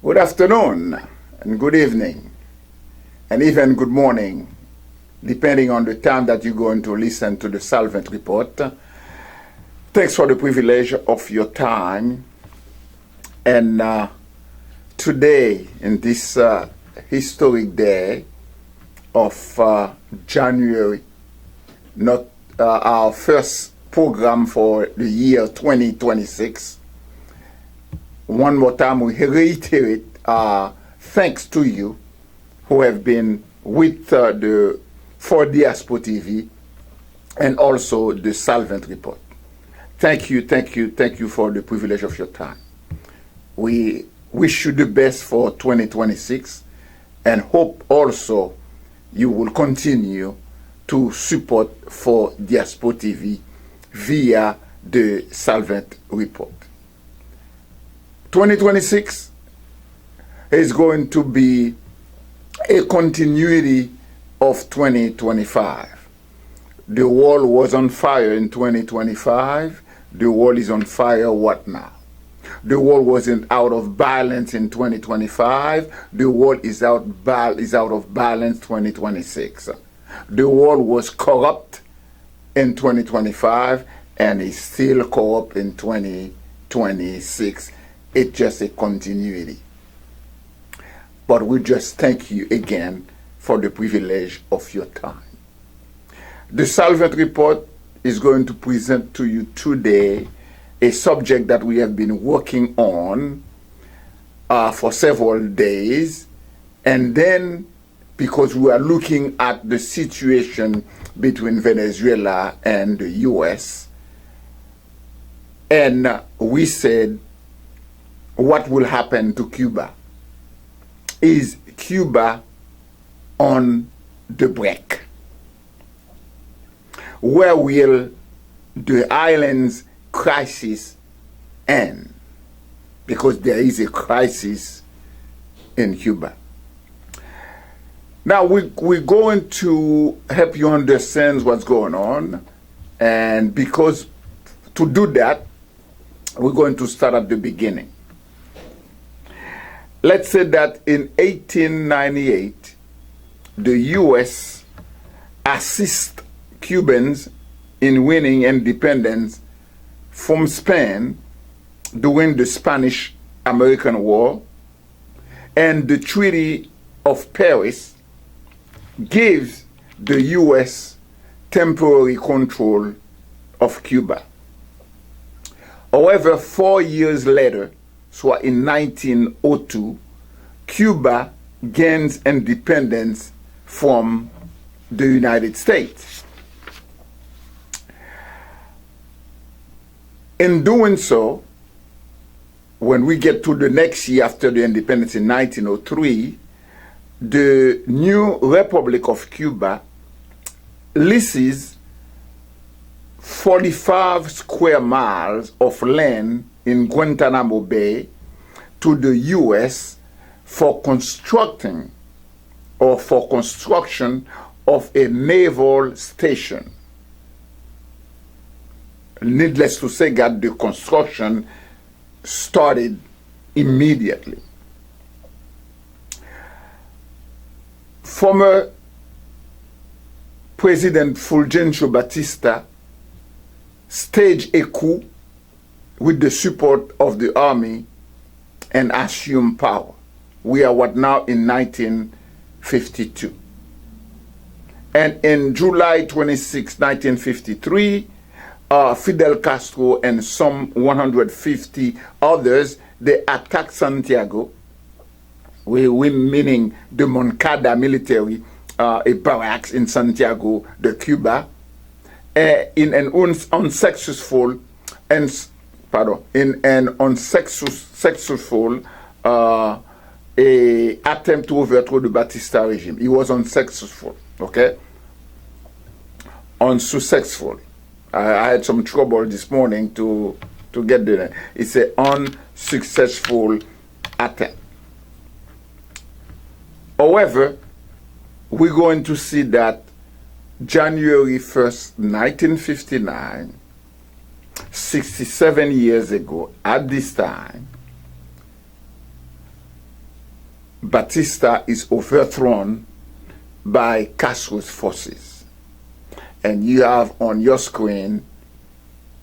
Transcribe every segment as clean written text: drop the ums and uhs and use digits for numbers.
Good afternoon and good evening and even good morning, depending on the time that you're going to listen to the SALVANT report. Thanks for the privilege of your time. And today, in this historic day of January, not our first program for the year 2026, one more time we reiterate our thanks to you who have been with the For Diaspora TV and also the SALVANT report. Thank you for the privilege of your time. We wish you the best for 2026 and hope also you will continue to support For Diaspora TV via the SALVANT report. 2026 is going to be a continuity of 2025. The world was on fire in 2025. The world is on fire what now? The world wasn't out of balance in 2025. The world is out of balance 2026. The world was corrupt in 2025 and is still corrupt in 2026. It's just a continuity. But we just thank you again for the privilege of your time. The SALVANT report is going to present to you today a subject that we have been working on for several days. And then, because we are looking at the situation between Venezuela and the U.S., and we said, what will happen to Cuba? Is Cuba on the brink? Where will the island's crisis end? Because there is a crisis in Cuba. Now we're going to help you understand what's going on, and because to do that, we're going to start at the beginning. Let's say that in 1898, the U.S. assist Cubans in winning independence from Spain during the Spanish-American War, and the Treaty of Paris gives the U.S. temporary control of Cuba. However, 4 years later, so in 1902, Cuba gains independence from the United States. In doing so, when we get to the next year after the independence in 1903, the new Republic of Cuba leases 45 square miles of land in Guantanamo Bay to the U.S. for construction of a naval station. Needless to say that the construction started immediately. Former President Fulgencio Batista staged a coup with the support of the army and assumed power. We are now in 1952. And in July 26, 1953, Fidel Castro and some 150 others, they attacked Santiago, meaning the Moncada military, a barracks in Santiago de Cuba, in an unsuccessful attempt to overthrow the Batista regime. It was unsuccessful, okay? Unsuccessful. I had some trouble this morning to get there. It's an unsuccessful attempt. However, we're going to see that January 1st, 1959, 67 years ago, at this time, Batista is overthrown by Castro's forces. And you have on your screen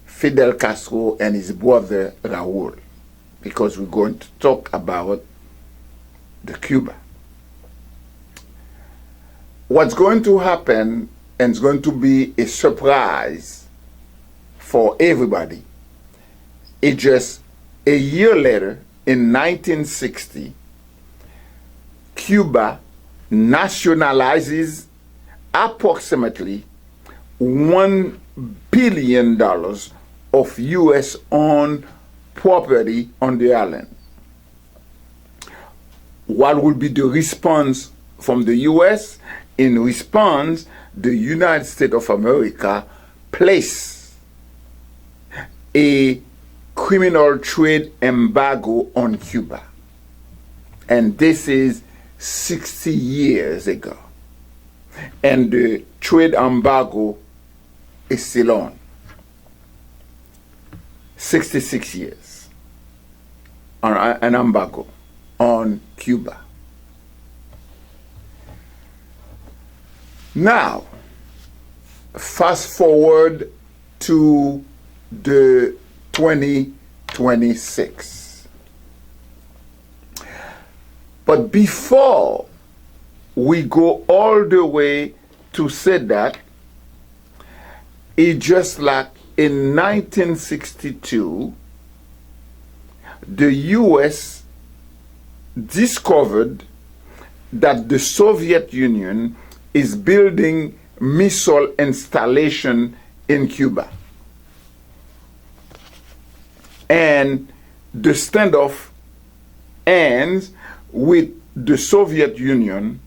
Fidel Castro and his brother Raúl, because we're going to talk about the Cuba. What's going to happen, and it's going to be a surprise for everybody, is just a year later, in 1960, Cuba nationalizes approximately $1 billion of U.S.-owned property on the island. What will be the response from the U.S.? In response, the United States of America placed a criminal trade embargo on Cuba. And this is 60 years ago. And the trade embargo is still on. 66 years on an embargo on Cuba. Now, fast forward to the 2026. But before we go all the way to say that, it's just like in 1962, the US discovered that the Soviet Union is building missile installation in Cuba. And the standoff ends with the Soviet Union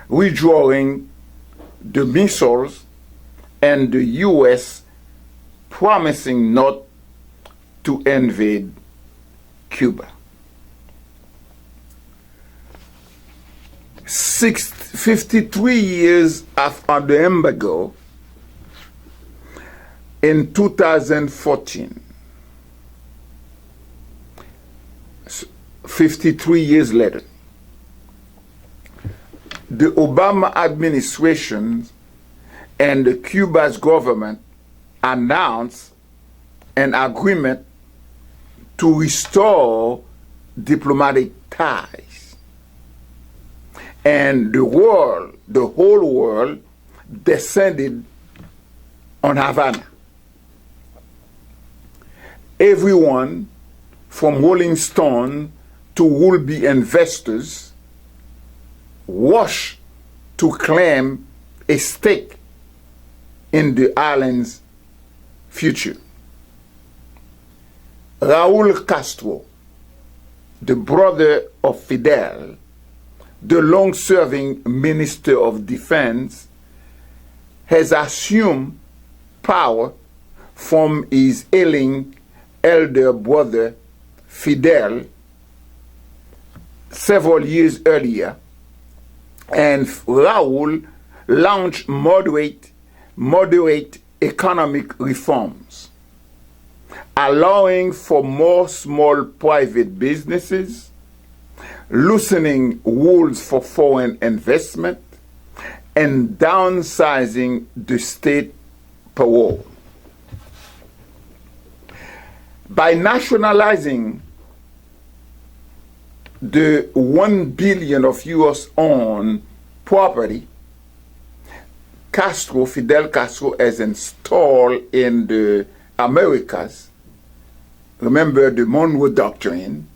withdrawing the missiles and the US promising not to invade Cuba. 53 years after the embargo, in 2014, 53 years later, the Obama administration and the Cuba's government announced an agreement to restore diplomatic ties. And the world, the whole world, descended on Havana. Everyone, from Rolling Stone to would-be investors, rushed to claim a stake in the island's future. Raúl Castro, the brother of Fidel, the long-serving Minister of Defense, has assumed power from his ailing elder brother Fidel several years earlier, and Raúl launched moderate economic reforms, allowing for more small private businesses, loosening rules for foreign investment, and downsizing the state parole. By nationalizing the $1 billion of U.S.-owned property, Fidel Castro has installed in the Americas, remember the Monroe Doctrine,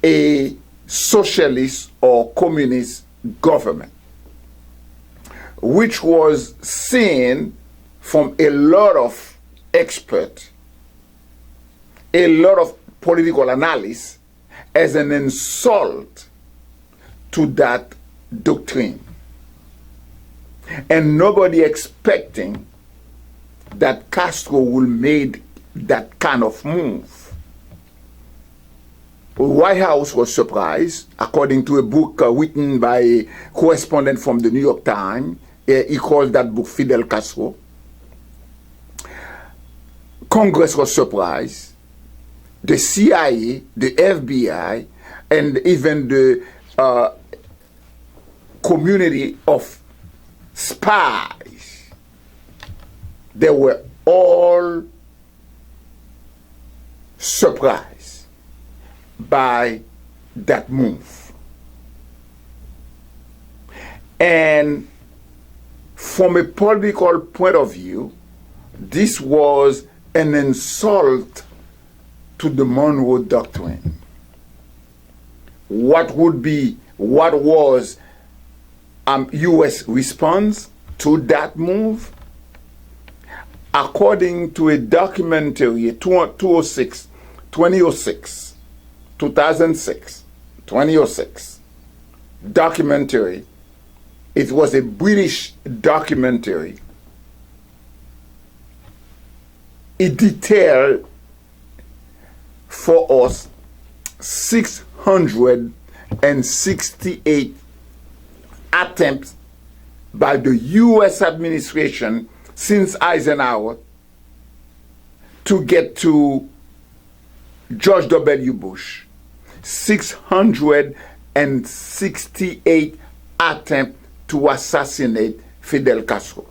a socialist or communist government, which was seen from a lot of experts, a lot of political analysts, as an insult to that doctrine. And nobody expecting that Castro will make that kind of move. The White House was surprised, according to a book written by a correspondent from the New York Times. He called that book Fidel Castro. Congress was surprised. The CIA, the FBI, and even the community of spies, they were all surprised by that move. And from a political point of view, this was an insult to the Monroe Doctrine. What was U.S. response to that move? According to a documentary, 2006, 2006 documentary, it was a British documentary. It detailed for us 668 attempts by the U.S. administration since Eisenhower to get to George W. Bush. 668 attempts to assassinate Fidel Castro.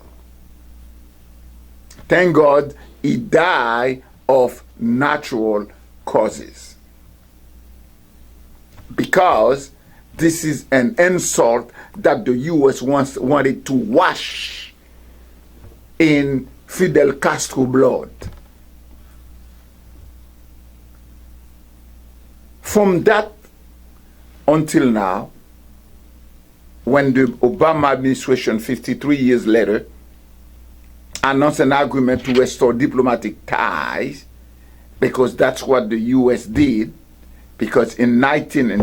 Thank God he died of natural causes. Because this is an insult that the U.S. wanted to wash in Fidel Castro blood. From that until now, when the Obama administration, 53 years later, announced an agreement to restore diplomatic ties, because that's what the U.S. did, because in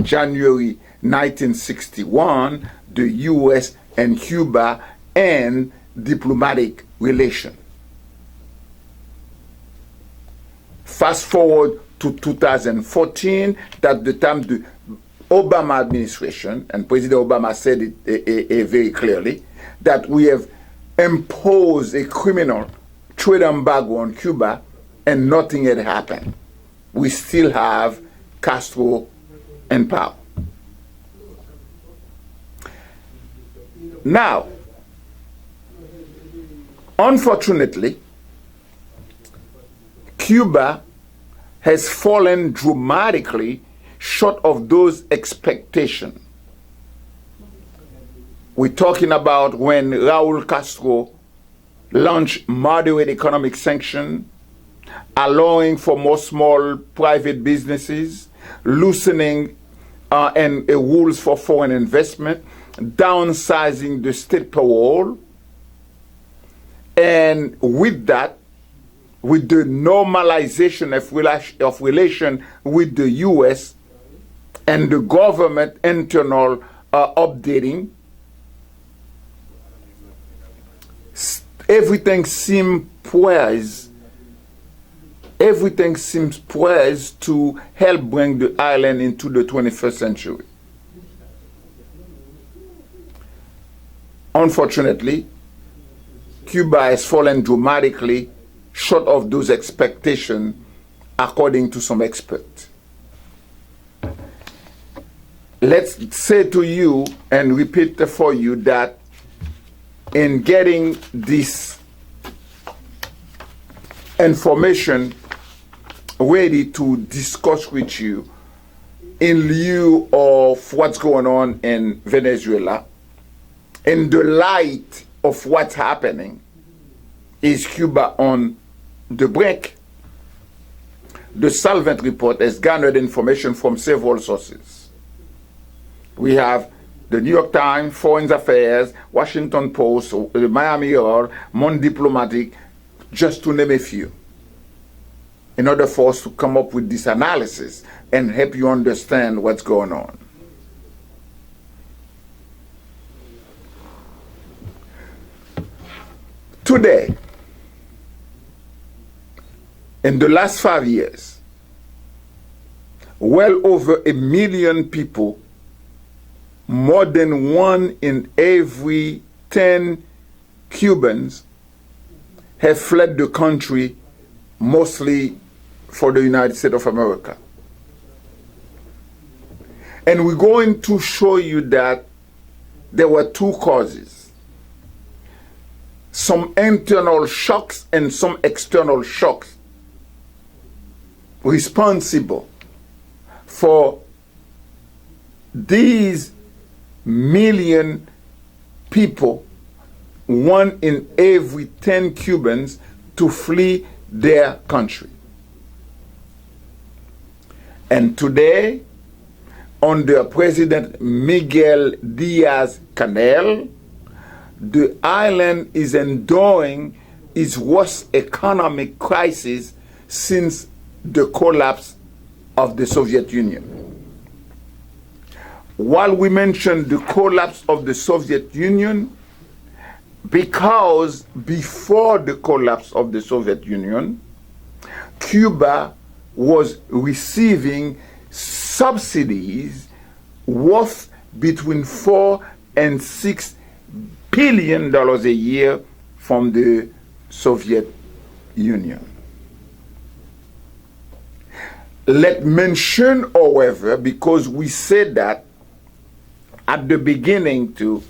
January 1961, the U.S. and Cuba end diplomatic relation. Fast forward to 2014, that the time the Obama administration, and President Obama said it very clearly, that we have imposed a criminal trade embargo on Cuba and nothing had happened. We still have Castro in power. Now, unfortunately, Cuba has fallen dramatically short of those expectations. We're talking about when Raul Castro launched moderate economic sanctions, allowing for more small private businesses, loosening and rules for foreign investment, downsizing the state parole, and with that, with the normalization of relation with the U.S. and the government internal updating, everything seems poised to help bring the island into the 21st century. Unfortunately, Cuba has fallen dramatically short of those expectations, according to some experts. Let's say to you and repeat for you that in getting this information ready to discuss with you in lieu of what's going on in Venezuela, in the light of what's happening, is Cuba on the brink. The SALVANT report has garnered information from several sources. We have the New York Times, Foreign Affairs, Washington Post, the Miami Herald, Monde Diplomatique, just to name a few, in order for us to come up with this analysis and help you understand what's going on. Today, in the last 5 years, well over 1 million people, more than 1 in every 10 Cubans, have fled the country, mostly for the United States of America. And we're going to show you that there were two causes. Some internal shocks and some external shocks responsible for these million people, 1 in every 10 Cubans, to flee their country. And today, under President Miguel Diaz-Canel, the island is enduring its worst economic crisis since the collapse of the Soviet Union. While we mention the collapse of the Soviet Union, because before the collapse of the Soviet Union, Cuba was receiving subsidies worth between $4 and $6 billion a year from the Soviet Union. Let mention, however, because we said that at the beginning too,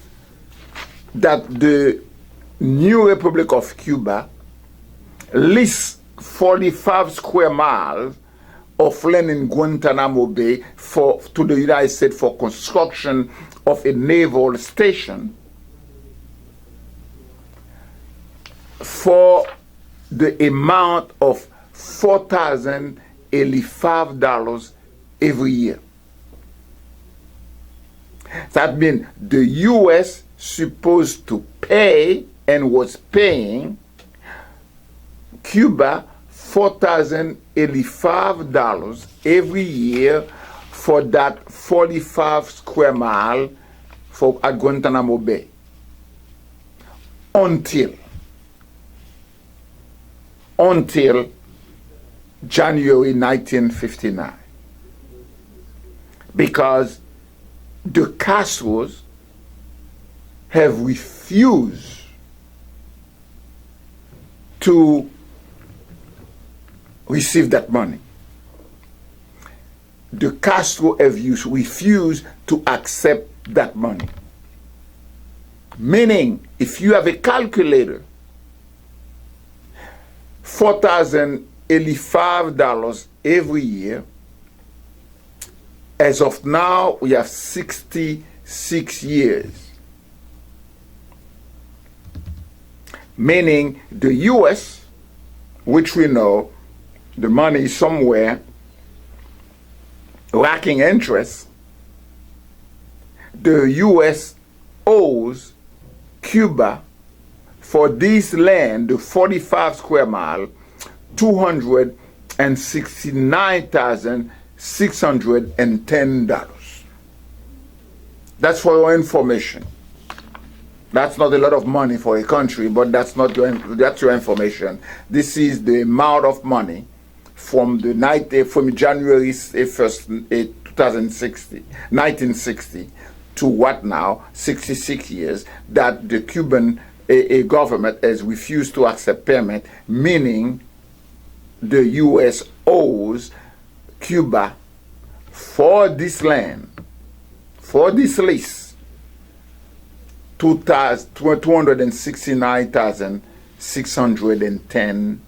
that the new Republic of Cuba leased 45 square miles of land in Guantanamo Bay to the United States for construction of a naval station for the amount of $4,085 every year. That means the U.S. supposed to pay and was paying Cuba $4,085 every year for that 45 square mile at Guantanamo Bay until January 1959, because the Castros have refused to receive that money. The Castro have refused to accept that money. Meaning, if you have a calculator, $4,085 every year, as of now, we have 66 years. Meaning the U.S., which we know the money is somewhere lacking interest, the U.S. owes Cuba for this land, the 45 square mile, $269,610. That's for your information. That's not a lot of money for a country, but that's your information. This is the amount of money from January 1st, 1960 to what now, 66 years, that the Cuban government has refused to accept payment, meaning the U.S. owes Cuba for this land, for this lease, $269,610.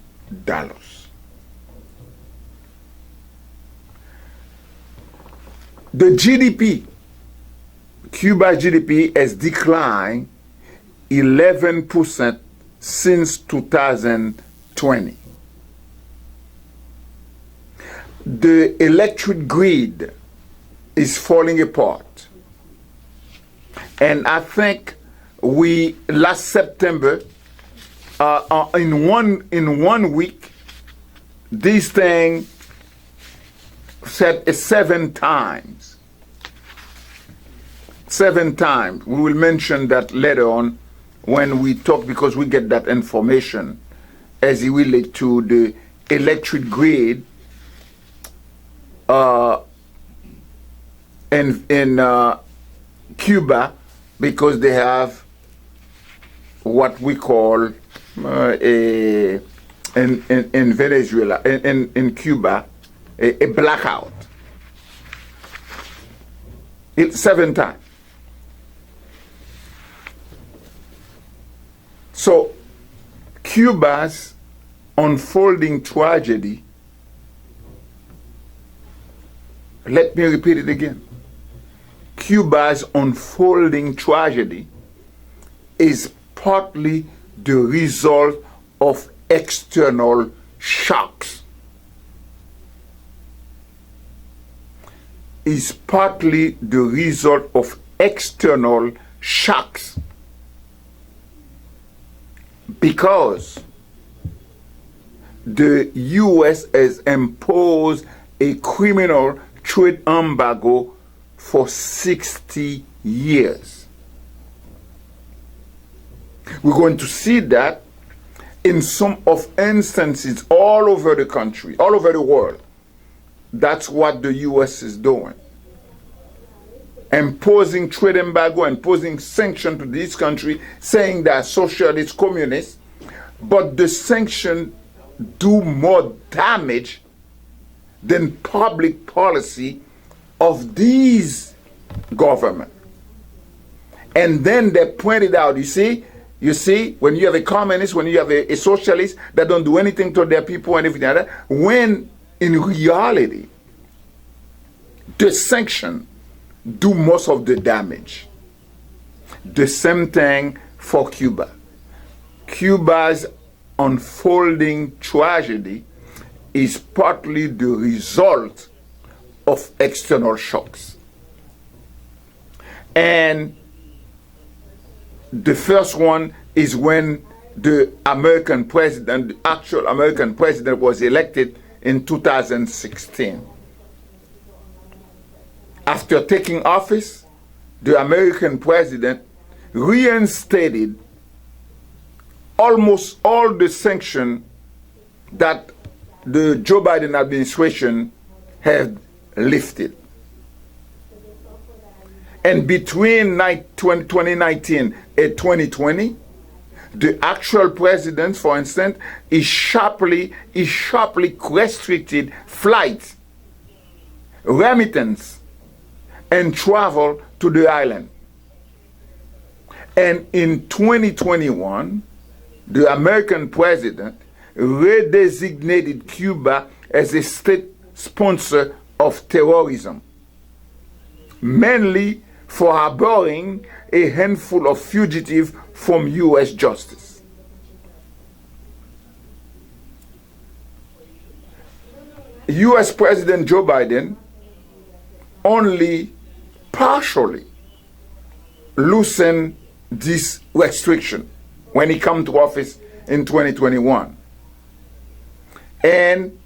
The GDP, Cuba's GDP has declined 11% since 2020. The electric grid is falling apart. And I think last September, in one week, this thing said 7 times. 7 times. We will mention that later on when we talk, because we get that information as it relates to the electric grid in Cuba, because they have what we call in Venezuela, in Cuba, a blackout. 7 times. So Cuba's unfolding tragedy, let me repeat it again. Cuba's unfolding tragedy is partly the result of external shocks. Is partly the result of external shocks, because the U.S. has imposed a criminal trade embargo for 60 years. We're going to see that in some of instances all over the country, all over the world. That's what the U.S. is doing. Imposing trade embargo, imposing sanctions to this country, saying that socialist, communist, but the sanctions do more damage than public policy of these government. And then they pointed out, you see, when you have a communist, when you have a socialist that don't do anything to their people and everything like that, when in reality, the sanction do most of the damage. The same thing for Cuba. Cuba's unfolding tragedy is partly the result of external shocks. And the first one is when the American president, the actual American president, was elected in 2016. After taking office, the American president reinstated almost all the sanctions that the Joe Biden administration had lifted. And between 2019 and 2020, the actual president, for instance, is sharply restricted flights, remittance, and travel to the island. And in 2021, the American president redesignated Cuba as a state sponsor of terrorism, mainly for harboring a handful of fugitives from U.S. justice. U.S. President Joe Biden only partially loosened this restriction when he came to office in 2021. And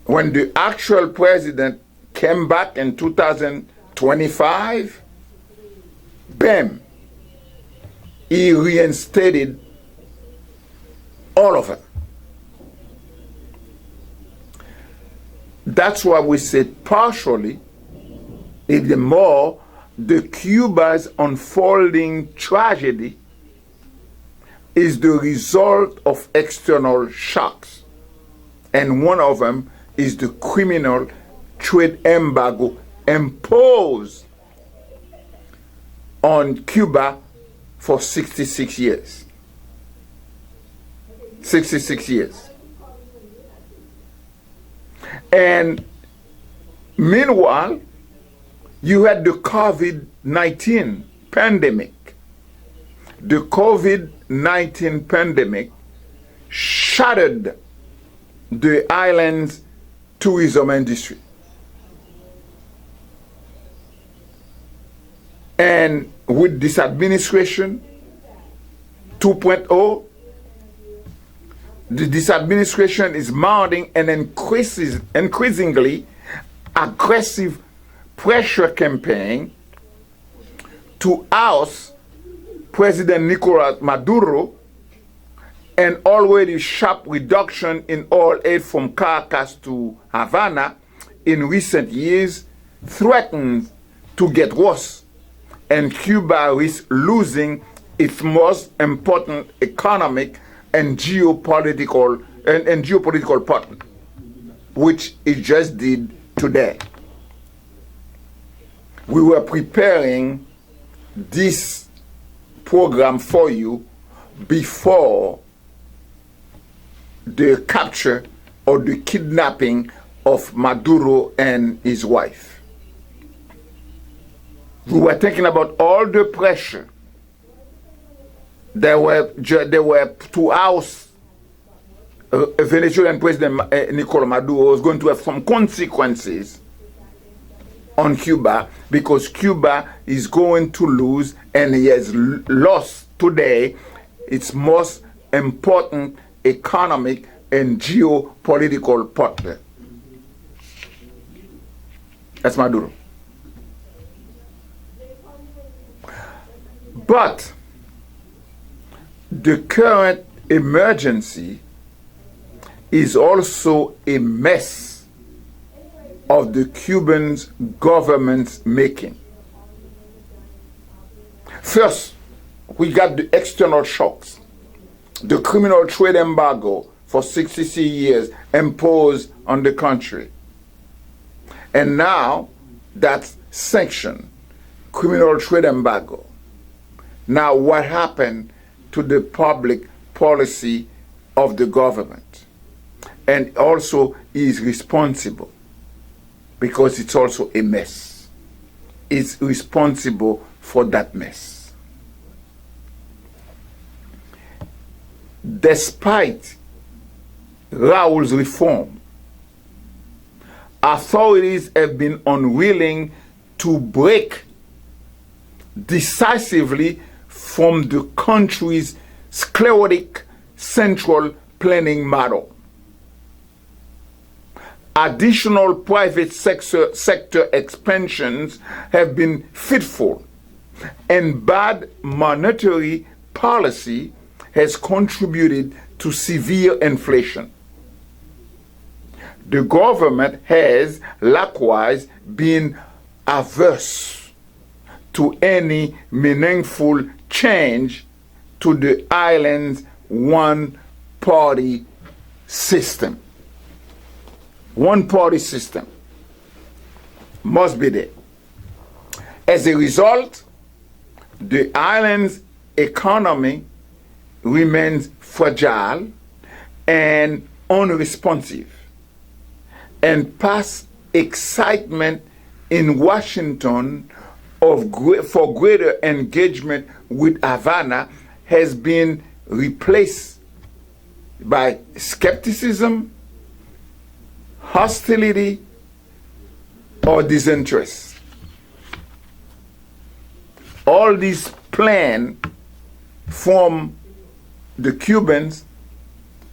when the actual president came back in 2025, bam, he reinstated all of it. That's why we said partially, even more, the Cuba's unfolding tragedy is the result of external shocks. And one of them is the criminal trade embargo imposed on Cuba for 66 years. 66 years. And meanwhile, you had the COVID-19 pandemic. The COVID-19 pandemic shattered the island's tourism industry. And with this administration 2.0, this administration is mounting an increasingly aggressive pressure campaign to oust President Nicolas Maduro, and already sharp reduction in oil aid from Caracas to Havana in recent years threatens to get worse, and Cuba risks losing its most important economic and geopolitical partner, which it just did today. we were preparing this program for you before the capture or the kidnapping of Maduro and his wife. We were thinking about all the pressure there were to house Venezuelan President Nicolás Maduro was going to have some consequences on Cuba, because Cuba is going to lose, and he has lost today its most important economic and geopolitical partner. That's Maduro. But the current emergency is also a mess of the Cuban government's making. First, we got the external shocks. The criminal trade embargo for 66 years imposed on the country. And now that's sanctioned, criminal trade embargo. Now what happened to the public policy of the government? And also is responsible, because it's also a mess. It's responsible for that mess. Despite Raúl's reform, authorities have been unwilling to break decisively from the country's sclerotic central planning model. Additional private sector expansions have been fitful, and bad monetary policy has contributed to severe inflation. The government has likewise been averse to any meaningful change to the island's one-party system. One-party system must be there. As a result, the island's economy remains fragile and unresponsive, and past excitement in Washington for greater engagement with Havana has been replaced by skepticism, hostility, or disinterest. All these plans from the Cubans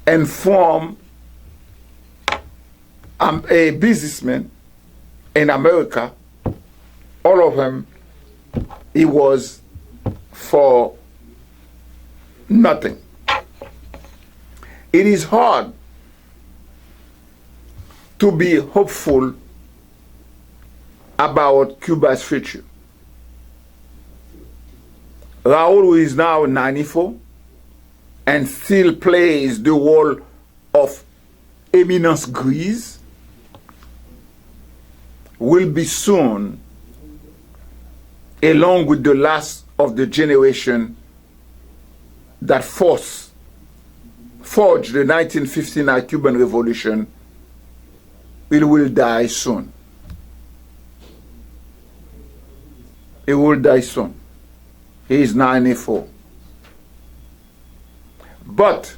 and from a businessman in America, all of them, it was for nothing. It is hard to be hopeful about Cuba's future. Raúl, who is now 94 and still plays the role of eminence grise, will be soon, along with the last of the generation that forged the 1959 Cuban Revolution, it will die soon. He will die soon. He is 94. But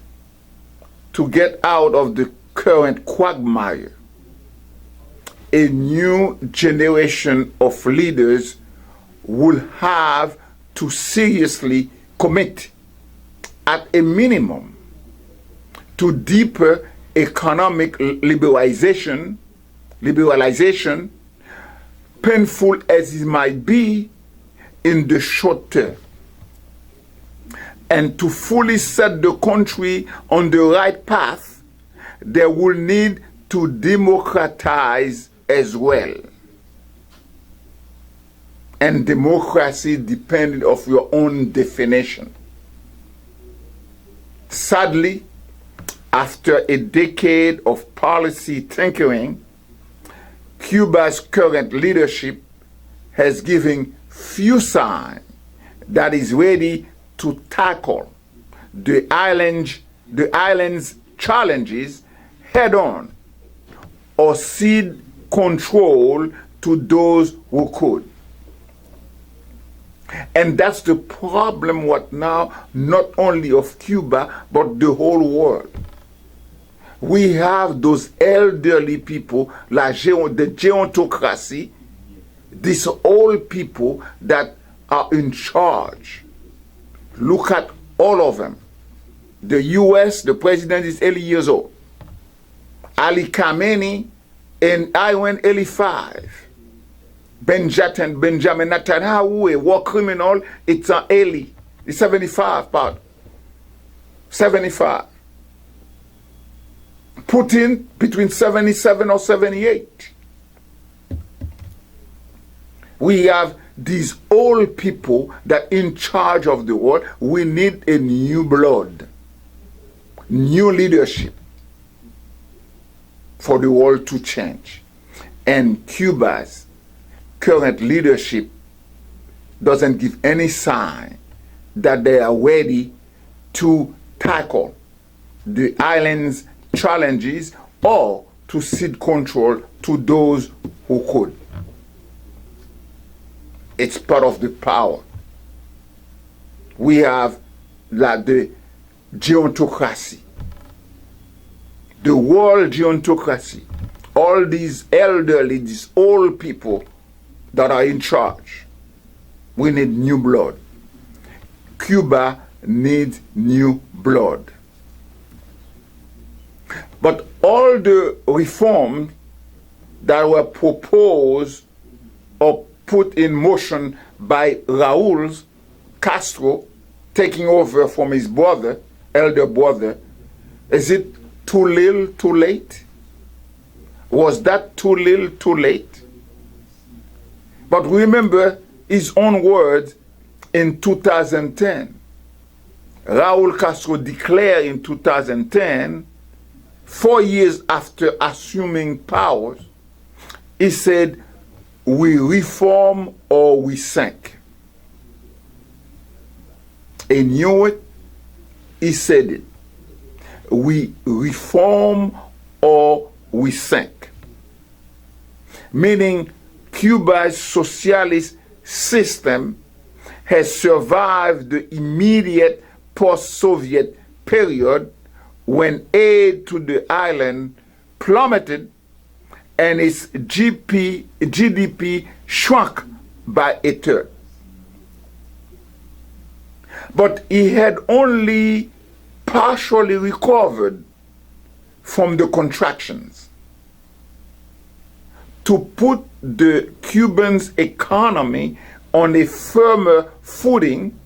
to get out of the current quagmire, a new generation of leaders will have to seriously commit, at a minimum, to deeper economic liberalization, painful as it might be in the short term, and to fully set the country on the right path, they will need to democratize as well. And democracy depends on your own definition. Sadly, after a decade of policy tinkering, Cuba's current leadership has given few signs that is ready to tackle the island's challenges head on or cede control to those who could. And that's the problem what now, not only of Cuba, but the whole world. We have those elderly people, the gerontocracy, these old people that are in charge. Look at all of them. The US, the president is 80 years old. Ali Khamenei in Iran, 85. Benjamin Netanyahu, a war criminal, it's an Eli. It's 75, pardon. 75. Putin between 77 or 78. We have these old people that in charge of the world. We need a new blood, new leadership for the world to change. And Cuba's current leadership doesn't give any sign that they are ready to tackle the island's challenges or to cede control to those who could. It's part of the power. We have the gerontocracy, the world gerontocracy, all these elderly, these old people that are in charge. We need new blood. Cuba needs new blood. But all the reforms that were proposed or put in motion by Raúl Castro, taking over from his brother, elder brother, is it too little, too late? Was that too little, too late? But remember his own words in 2010. Raúl Castro declared in 2010, 4 years after assuming powers, he said, we reform or we sink. He knew it, he said it. We reform or we sink. Meaning Cuba's socialist system has survived the immediate post-Soviet period when aid to the island plummeted and its GDP shrunk by a third. But he had only partially recovered from the contractions. To put the Cuban's economy on a firmer footing,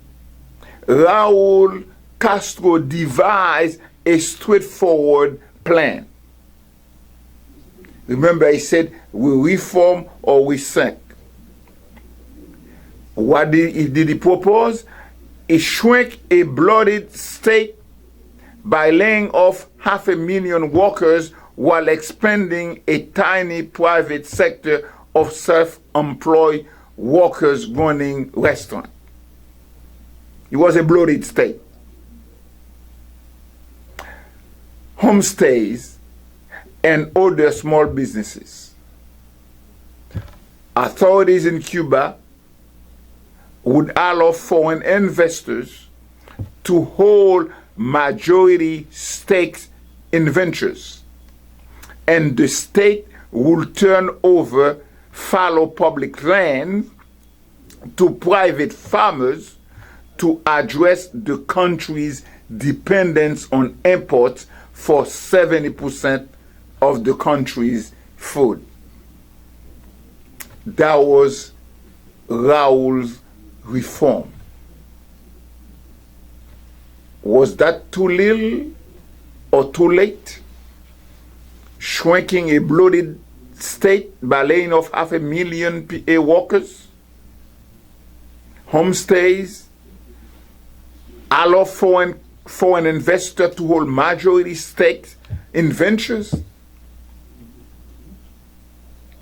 Raúl Castro devised a straightforward plan. Remember, he said, we reform or we sink. What did he propose? He shrank a bloated state by laying off 500,000 workers while expanding a tiny private sector of self-employed workers running restaurants. It was a bloated state. Homestays and other small businesses. Authorities in Cuba would allow foreign investors to hold majority stakes in ventures, and the state will turn over fallow public land to private farmers to address the country's dependence on imports for 70% of the country's food. That was Raúl's reform. Was that too little or too late? Shrinking a bloated state by laying off 500,000 workers? Homestays? Allow foreign investors to hold majority stakes in ventures?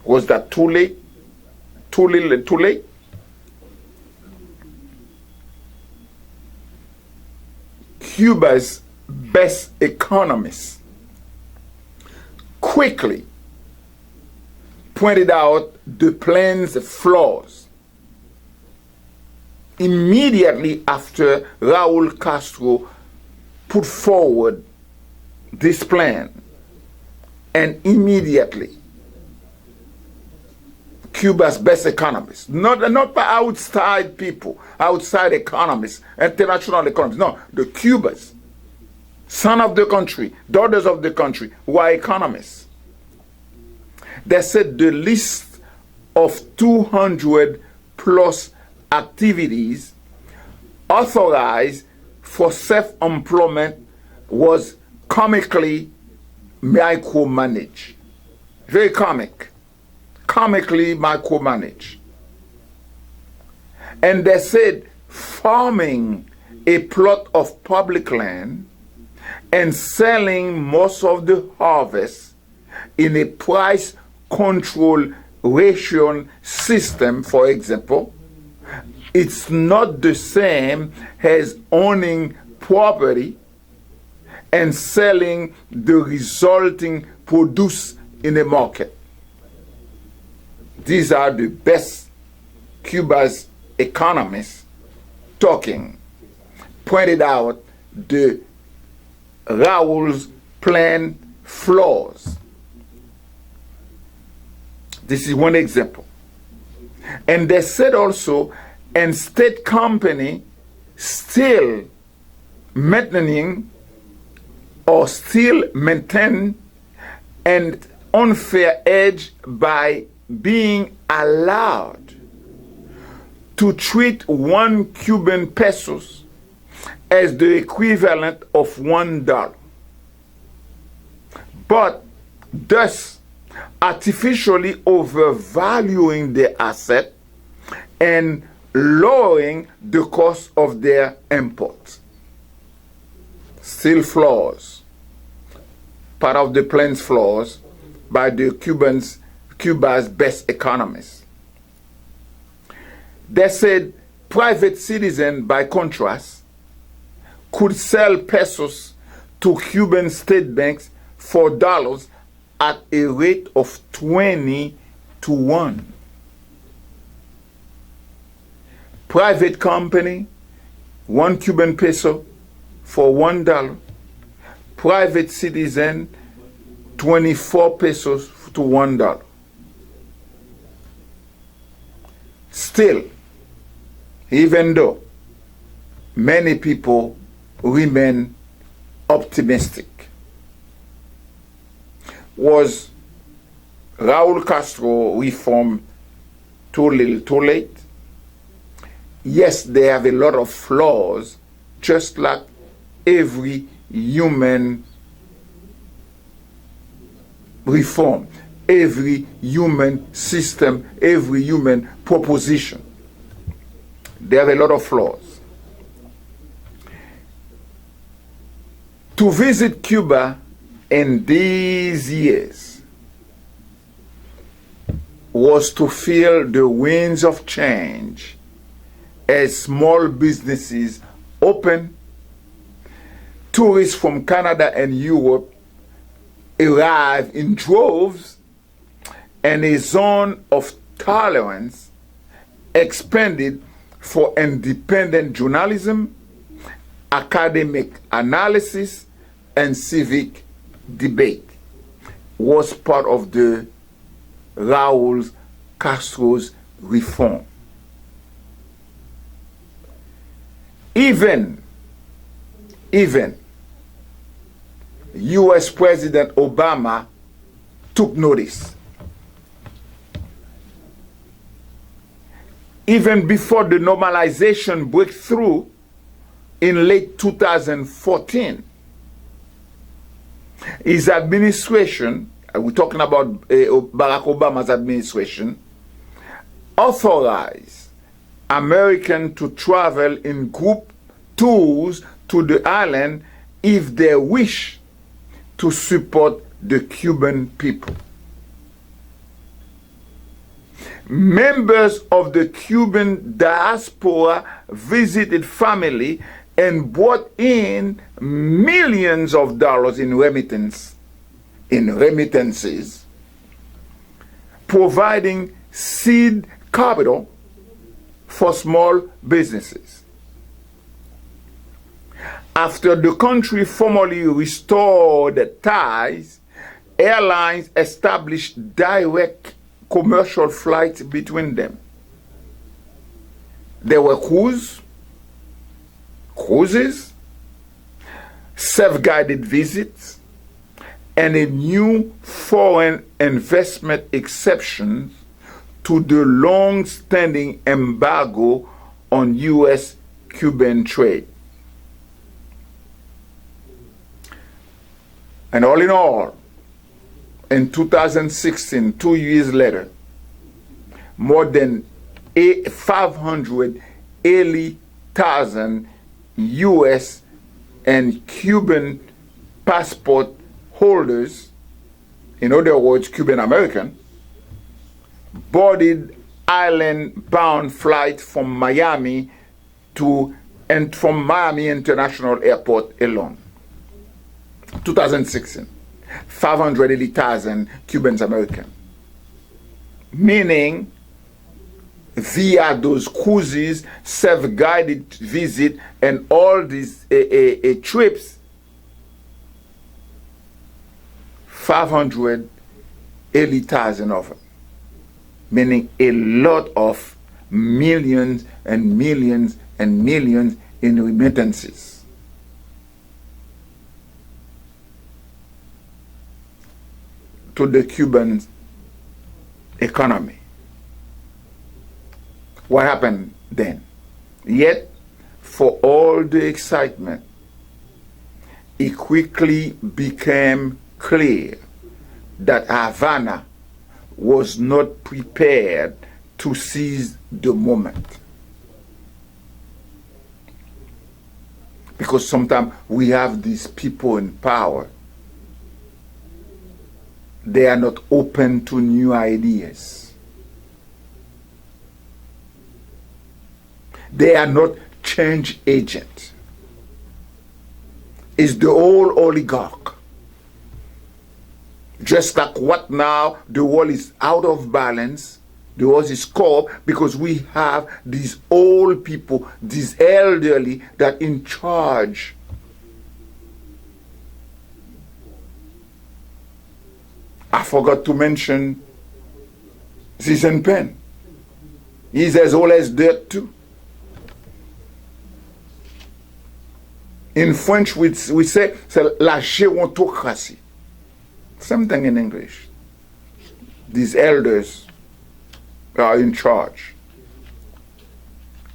Was that too late? too little, too late? Cuba's best economist quickly pointed out the plan's flaws. Immediately after Raúl Castro put forward this plan, and immediately Cuba's best economists, not by outside people, outside economists, international economists, no, the Cubans, son of the country, daughters of the country, who are economists. They said the list of 200 plus activities authorized for self-employment was comically micromanaged. Very comically micromanaged. And they said farming a plot of public land and selling most of the harvest in a price control ration system, for example, it's not the same as owning property and selling the resulting produce in a market. These are the best Cuba's economists talking, pointed out the Raúl's plan flaws. This is one example. And they said also, and state company still maintaining or still maintain an unfair edge by being allowed to treat 1 Cuban pesos as the equivalent of $1, but thus artificially overvaluing the asset and lowering the cost of their imports. Still flaws, part of the plan's flaws by the Cuba's best economists. They said private citizens, by contrast, could sell pesos to Cuban state banks for dollars at a rate of 20 to 1. Private company, 1 Cuban peso for $1. Private citizen, 24 pesos to $1. Still, even though many people remain optimistic, was Raúl Castro reform too little, too late? Yes, they have a lot of flaws, just like every human reform, every human system, every human proposition. They have a lot of flaws. To visit Cuba in these years was to feel the winds of change as small businesses open, tourists from Canada and Europe arrive in droves, and a zone of tolerance expanded for independent journalism, academic analysis, and civic debate. Was part of the Raúl Castro's reform. Even U.S. President Obama took notice. Even before the normalization breakthrough in late 2014, his administration, we're talking about Barack Obama's administration, authorized Americans to travel in group tours to the island if they wish to support the Cuban people. members of the Cuban diaspora visited family and brought in millions of dollars in remittances, providing seed capital for small businesses. After the country formally restored ties, airlines established direct commercial flights between them. There were cruises, self-guided visits, and a new foreign investment exception to the long-standing embargo on U.S.-Cuban trade. And all in all, in 2016, 2 years later, more than 580,000 U.S. and Cuban passport holders, in other words, Cuban American, boarded island-bound flights from Miami from Miami International Airport alone. 2016, 580,000 Cubans American. Meaning, via those cruises, self-guided visit, and all these trips, 580,000 of them. Meaning a lot of millions and millions and millions in remittances. To the Cuban economy. What happened then? Yet, for all the excitement, it quickly became clear that Havana was not prepared to seize the moment. Because sometimes we have these people in power, they are not open to new ideas. They are not change agents. It's the old oligarch. Just like what now, the world is out of balance, the world is corrupt because we have these old people, these elderly that in charge. I forgot to mention Xi Jinping. He's as old as dirt too. In French, we say, c'est la gérontocratie. Same thing in English. These elders are in charge.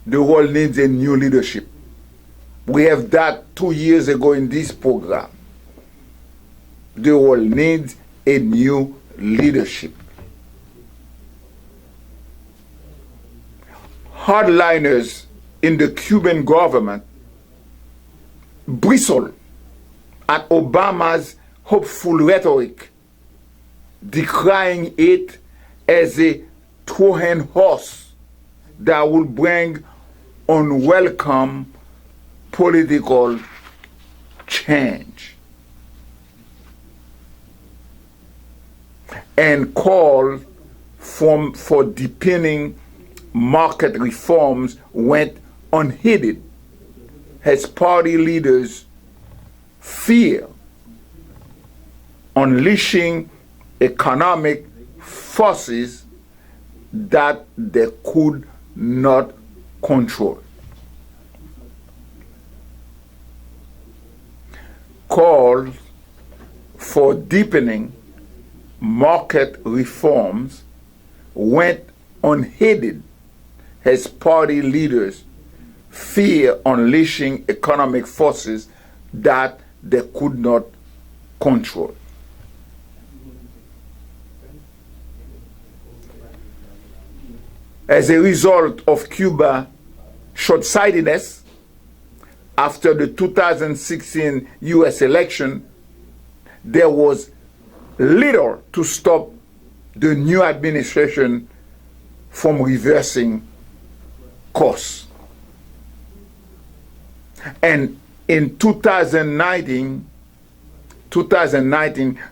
The world needs a new leadership. We have that 2 years ago in this program. The world needs a new leadership. Hardliners in the Cuban government bristle at Obama's hopeful rhetoric, decrying it as a Trojan horse that will bring unwelcome political change, and call for deepening market reforms went unheeded as party leaders fear unleashing economic forces that they could not control. Calls for deepening market reforms went unheeded as party leaders fear unleashing economic forces that they could not control. As a result of Cuba's short-sightedness, after the 2016 US election, there was little to stop the new administration from reversing course. And in 2019,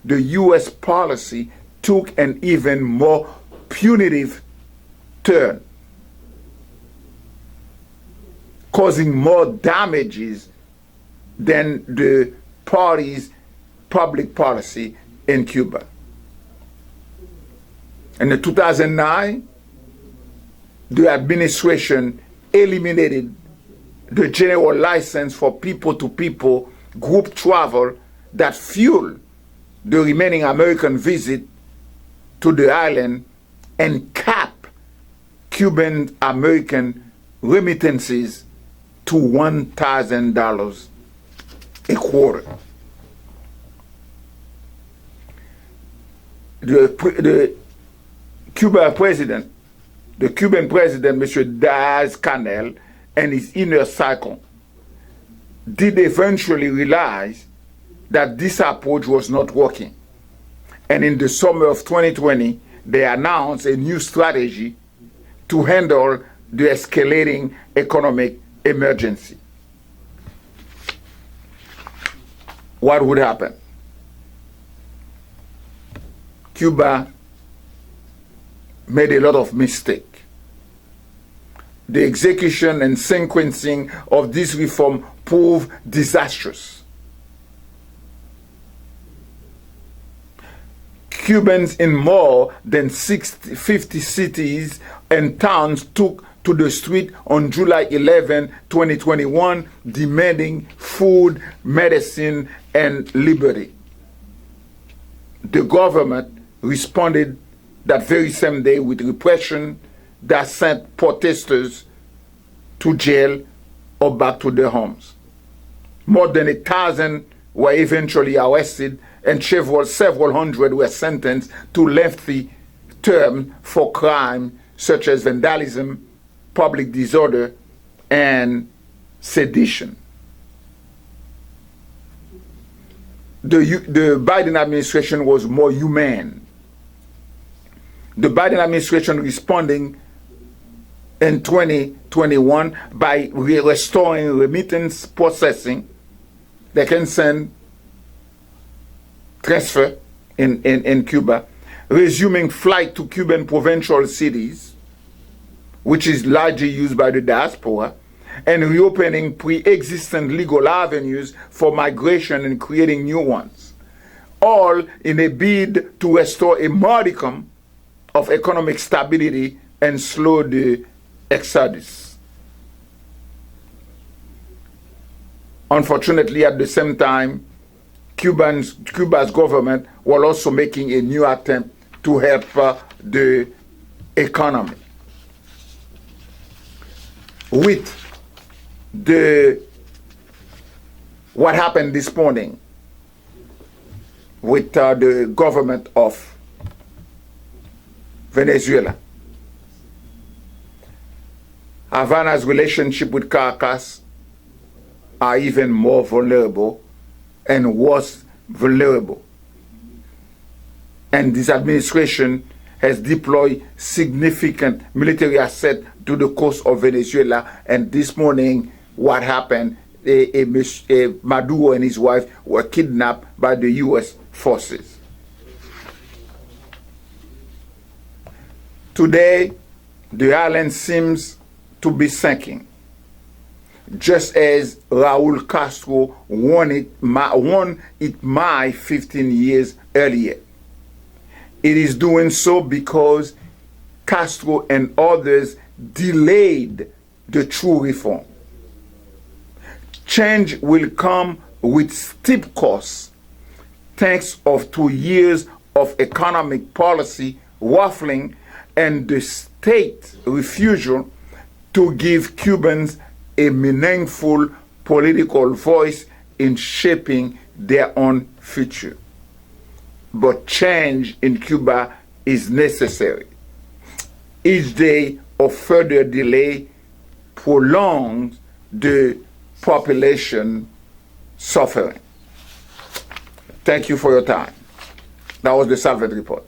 the U.S. policy took an even more punitive turn, causing more damages than the party's public policy in Cuba. In 2009, the administration eliminated the general license for people-to-people group travel that fueled the remaining American visit to the island and capped Cuban American remittances to $1,000 a quarter. The Cuban president, Mr. Diaz-Canel, and his inner circle did eventually realize that this approach was not working. And in the summer of 2020, they announced a new strategy to handle the escalating economic emergency. What would happen? Cuba made a lot of mistakes. The execution and sequencing of this reform proved disastrous. Cubans in more than 50 cities and towns took to the street on July 11, 2021, demanding food, medicine, and liberty. The government responded that very same day with repression that sent protesters to jail or back to their homes. More than 1,000 were eventually arrested, and several hundred were sentenced to lengthy terms for crime such as vandalism, public disorder, and sedition. The Biden administration was more humane. The Biden administration responding in 2021 by restoring remittance processing. They can send, transfer in Cuba, resuming flight to Cuban provincial cities, which is largely used by the diaspora, and reopening pre-existing legal avenues for migration and creating new ones, all in a bid to restore a modicum of economic stability and slow the exodus. Unfortunately, at the same time, Cuba's government was also making a new attempt to help the economy. With what happened this morning with the government of Venezuela, Havana's relationship with Caracas are even more vulnerable and worse vulnerable. And this administration has deployed significant military assets to the coast of Venezuela. And this morning, what happened, Maduro and his wife were kidnapped by the U.S. forces. Today, the island seems to be sinking, just as Raul Castro won it 15 years earlier. It is doing so because Castro and others delayed the true reform. Change will come with steep costs, thanks of 2 years of economic policy waffling and the state refusal to give Cubans a meaningful political voice in shaping their own future. But change in Cuba is necessary. Each day of further delay prolongs the population suffering. Thank you for your time. That was the SALVANT report.